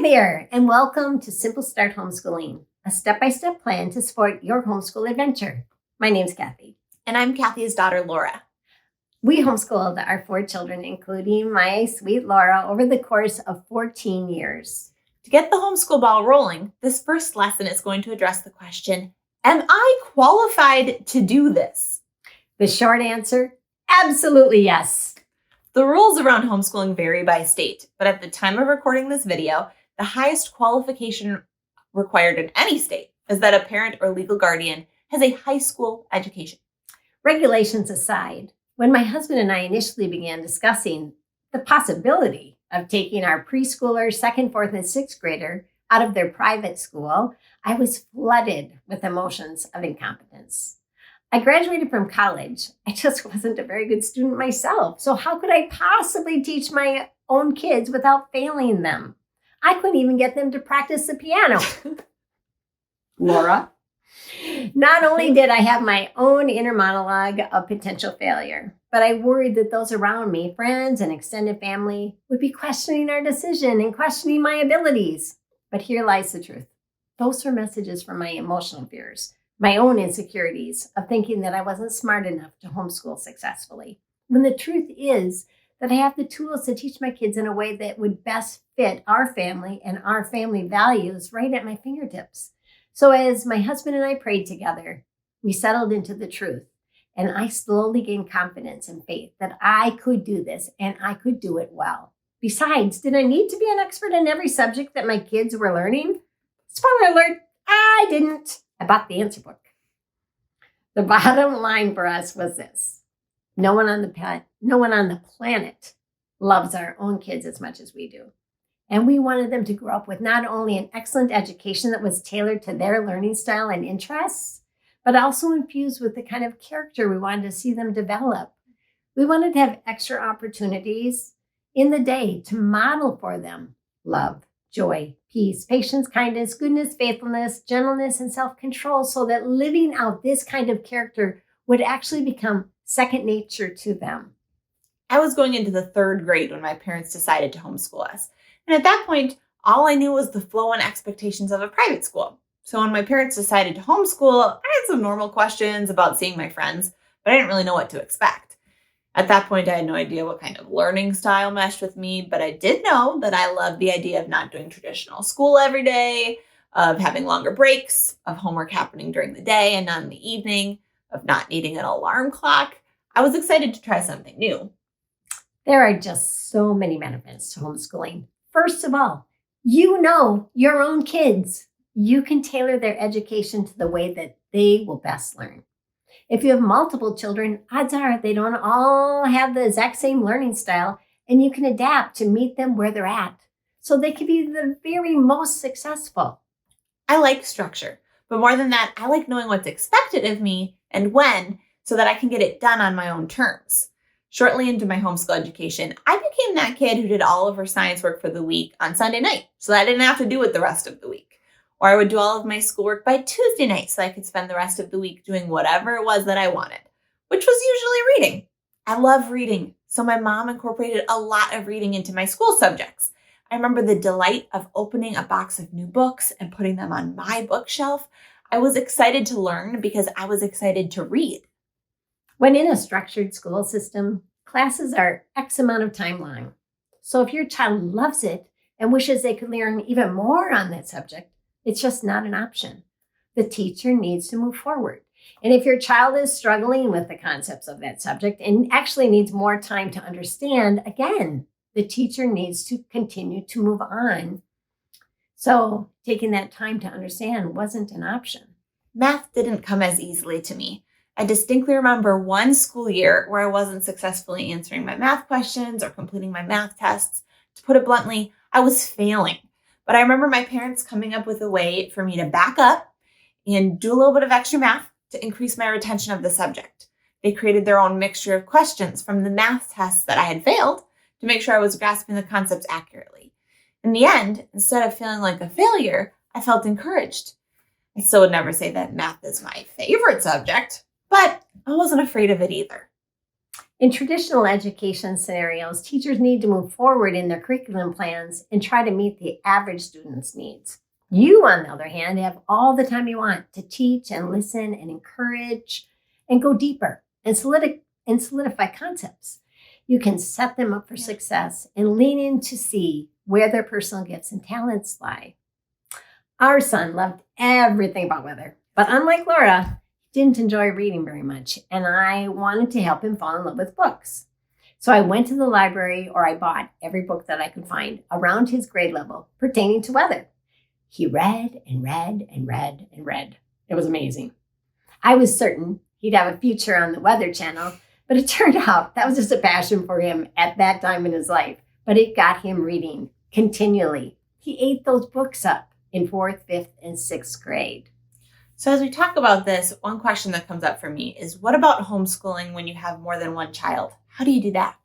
there, and welcome to Simple Start Homeschooling, a step-by-step plan to support your homeschool adventure. My name's Kathy. And I'm Kathy's daughter, Laura. We homeschooled our 4 children, including my sweet Laura, over the course of 14 years. To get the homeschool ball rolling, this first lesson is going to address the question, am I qualified to do this? The short answer, absolutely yes. The rules around homeschooling vary by state, but at the time of recording this video, the highest qualification required in any state is that a parent or legal guardian has a high school education. Regulations aside, when my husband and I initially began discussing the possibility of taking our preschooler, 2nd, 4th, and 6th grader out of their private school, I was flooded with emotions of incompetence. I graduated from college. I just wasn't a very good student myself. So how could I possibly teach my own kids without failing them? I couldn't even get them to practice the piano. Laura? Not only did I have my own inner monologue of potential failure, but I worried that those around me, friends and extended family, would be questioning our decision and questioning my abilities. But here lies the truth. Those were messages from my emotional fears, my own insecurities of thinking that I wasn't smart enough to homeschool successfully. When the truth is that I have the tools to teach my kids in a way that would best fit our family and our family values right at my fingertips. So as my husband and I prayed together, we settled into the truth, and I slowly gained confidence and faith that I could do this and I could do it well. Besides, did I need to be an expert in every subject that my kids were learning? Spoiler alert, I didn't. I bought the answer book. The bottom line for us was this. No one on the planet loves our own kids as much as we do. And we wanted them to grow up with not only an excellent education that was tailored to their learning style and interests, but also infused with the kind of character we wanted to see them develop. We wanted to have extra opportunities in the day to model for them love, joy, peace, patience, kindness, goodness, faithfulness, gentleness, and self-control, so that living out this kind of character would actually become second nature to them. I was going into the 3rd grade when my parents decided to homeschool us. And at that point, all I knew was the flow and expectations of a private school. So when my parents decided to homeschool, I had some normal questions about seeing my friends, but I didn't really know what to expect. At that point, I had no idea what kind of learning style meshed with me, but I did know that I loved the idea of not doing traditional school every day, of having longer breaks, of homework happening during the day and not in the evening, of not needing an alarm clock. I was excited to try something new. There are just so many benefits to homeschooling. First of all, you know your own kids. You can tailor their education to the way that they will best learn. If you have multiple children, odds are they don't all have the exact same learning style, and you can adapt to meet them where they're at, so they can be the very most successful. I like structure, but more than that, I like knowing what's expected of me and when, so that I can get it done on my own terms. Shortly into my homeschool education, I became that kid who did all of her science work for the week on Sunday night, so that I didn't have to do it the rest of the week. Or I would do all of my schoolwork by Tuesday night so I could spend the rest of the week doing whatever it was that I wanted, which was usually reading. I love reading, so my mom incorporated a lot of reading into my school subjects. I remember the delight of opening a box of new books and putting them on my bookshelf. I was excited to learn because I was excited to read. When in a structured school system, classes are X amount of time long. So if your child loves it and wishes they could learn even more on that subject, it's just not an option. The teacher needs to move forward. And if your child is struggling with the concepts of that subject and actually needs more time to understand, again, the teacher needs to continue to move on. So taking that time to understand wasn't an option. Math didn't come as easily to me. I distinctly remember one school year where I wasn't successfully answering my math questions or completing my math tests. To put it bluntly, I was failing. But I remember my parents coming up with a way for me to back up and do a little bit of extra math to increase my retention of the subject. They created their own mixture of questions from the math tests that I had failed to make sure I was grasping the concepts accurately. In the end, instead of feeling like a failure, I felt encouraged. I still would never say that math is my favorite subject, but I wasn't afraid of it either. In traditional education scenarios, teachers need to move forward in their curriculum plans and try to meet the average student's needs. You, on the other hand, have all the time you want to teach and listen and encourage and go deeper and solidify concepts. You can set them up for success and lean in to see where their personal gifts and talents lie. Our son loved everything about weather, but unlike Laura, he didn't enjoy reading very much, and I wanted to help him fall in love with books. So I went to the library, or I bought every book that I could find around his grade level pertaining to weather. He read and read and read and read. It was amazing. I was certain he'd have a future on the Weather Channel, but it turned out that was just a passion for him at that time in his life. But it got him reading continually. He ate those books up in 4th, 5th, and 6th grade. So as we talk about this, one question that comes up for me is, what about homeschooling when you have more than one child? How do you do that?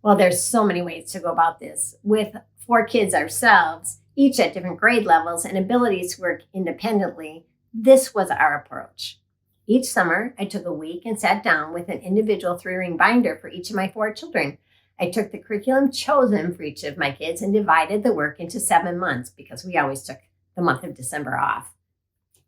Well, there's so many ways to go about this. With 4 kids ourselves, each at different grade levels and abilities to work independently, this was our approach. Each summer, I took a week and sat down with an individual 3-ring binder for each of my 4 children. I took the curriculum chosen for each of my kids and divided the work into 7 months because we always took the month of December off.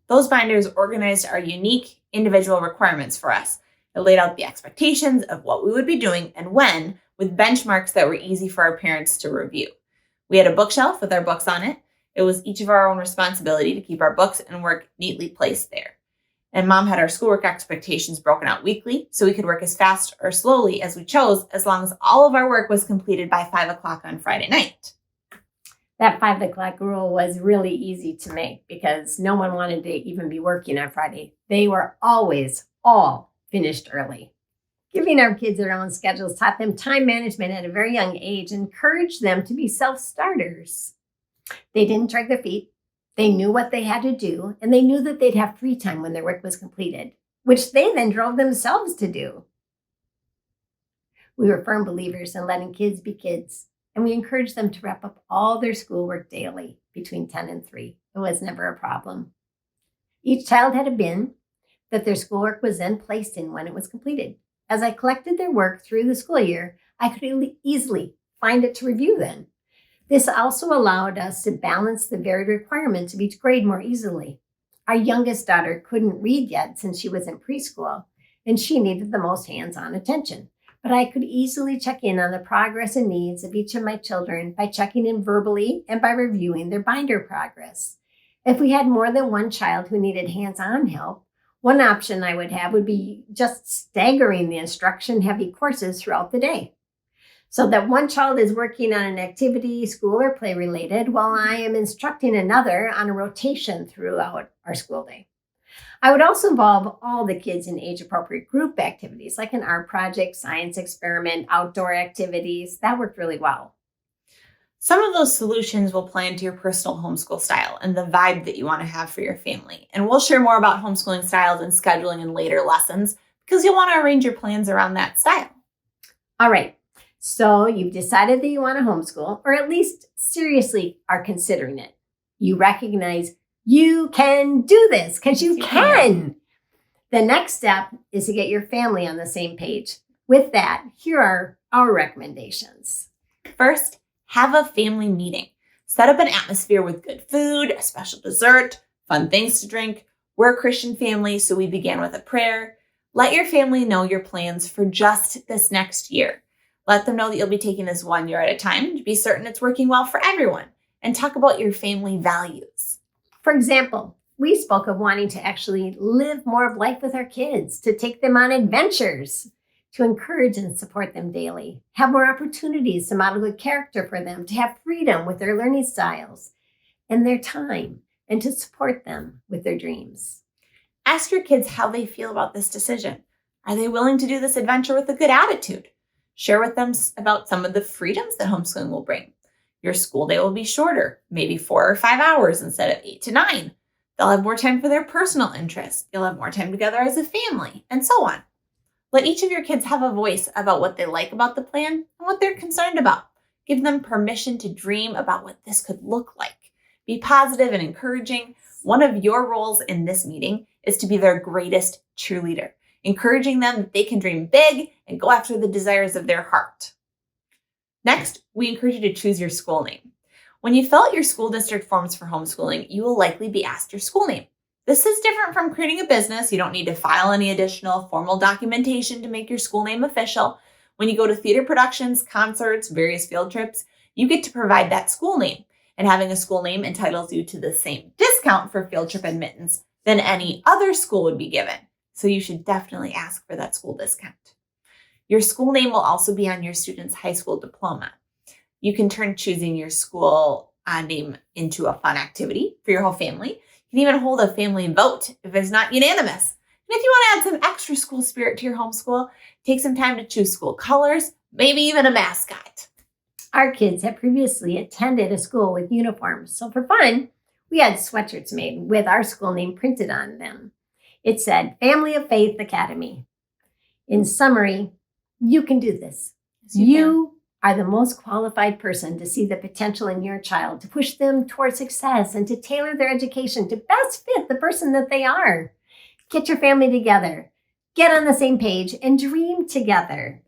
Those binders organized our unique individual requirements for us. It laid out the expectations of what we would be doing and when, with benchmarks that were easy for our parents to review. We had a bookshelf with our books on it. It was each of our own responsibility to keep our books and work neatly placed there. And Mom had our schoolwork expectations broken out weekly, so we could work as fast or slowly as we chose, as long as all of our work was completed by 5 o'clock on Friday night. That 5 o'clock rule was really easy to make because no one wanted to even be working on Friday. They were always all finished early. Giving our kids their own schedules taught them time management at a very young age and encouraged them to be self-starters. They didn't drag their feet. They knew what they had to do, and they knew that they'd have free time when their work was completed, which they then drove themselves to do. We were firm believers in letting kids be kids, and we encouraged them to wrap up all their schoolwork daily between 10 and 3. It was never a problem. Each child had a bin that their schoolwork was then placed in when it was completed. As I collected their work through the school year, I could easily find it to review then. This also allowed us to balance the varied requirements of each grade more easily. Our youngest daughter couldn't read yet since she was in preschool, and she needed the most hands-on attention. But I could easily check in on the progress and needs of each of my children by checking in verbally and by reviewing their binder progress. If we had more than one child who needed hands-on help, one option I would have would be just staggering the instruction-heavy courses throughout the day, so that one child is working on an activity, school or play related, while I am instructing another on a rotation throughout our school day. I would also involve all the kids in age-appropriate group activities, like an art project, science experiment, outdoor activities. That worked really well. Some of those solutions will play into your personal homeschool style and the vibe that you want to have for your family. And we'll share more about homeschooling styles and scheduling in later lessons because you'll want to arrange your plans around that style. All right. So you've decided that you want to homeschool, or at least seriously are considering it. You recognize you can do this because you can. The next step is to get your family on the same page. With that, here are our recommendations. First, have a family meeting. Set up an atmosphere with good food, a special dessert, fun things to drink. We're a Christian family, so we began with a prayer. Let your family know your plans for just this next year. Let them know that you'll be taking this 1 year at a time to be certain it's working well for everyone. And talk about your family values. For example, we spoke of wanting to actually live more of life with our kids, to take them on adventures, to encourage and support them daily, have more opportunities to model good character for them, to have freedom with their learning styles and their time, and to support them with their dreams. Ask your kids how they feel about this decision. Are they willing to do this adventure with a good attitude? Share with them about some of the freedoms that homeschooling will bring. Your school day will be shorter, maybe 4 or 5 hours instead of 8 to 9. They'll have more time for their personal interests. You'll have more time together as a family, and so on. Let each of your kids have a voice about what they like about the plan and what they're concerned about. Give them permission to dream about what this could look like. Be positive and encouraging. One of your roles in this meeting is to be their greatest cheerleader. encouraging them that they can dream big and go after the desires of their heart. Next, we encourage you to choose your school name. When you fill out your school district forms for homeschooling, you will likely be asked your school name. This is different from creating a business. You don't need to file any additional formal documentation to make your school name official. When you go to theater productions, concerts, various field trips, you get to provide that school name. And having a school name entitles you to the same discount for field trip admittance than any other school would be given. So you should definitely ask for that school discount. Your school name will also be on your student's high school diploma. You can turn choosing your school name into a fun activity for your whole family. You can even hold a family vote if it's not unanimous. And if you want to add some extra school spirit to your homeschool, take some time to choose school colors, maybe even a mascot. Our kids have previously attended a school with uniforms, so for fun, we had sweatshirts made with our school name printed on them. It said, Family of Faith Academy. In summary, you can do this. Yes, you You are the most qualified person to see the potential in your child, to push them toward success and to tailor their education to best fit the person that they are. Get your family together, get on the same page, and dream together.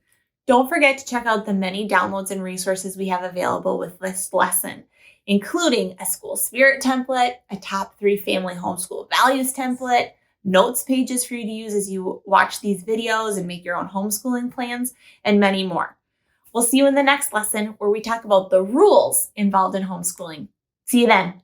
Don't forget to check out the many downloads and resources we have available with this lesson, including a school spirit template, a top 3 family homeschool values template, notes pages for you to use as you watch these videos and make your own homeschooling plans, and many more. We'll see you in the next lesson where we talk about the rules involved in homeschooling. See you then.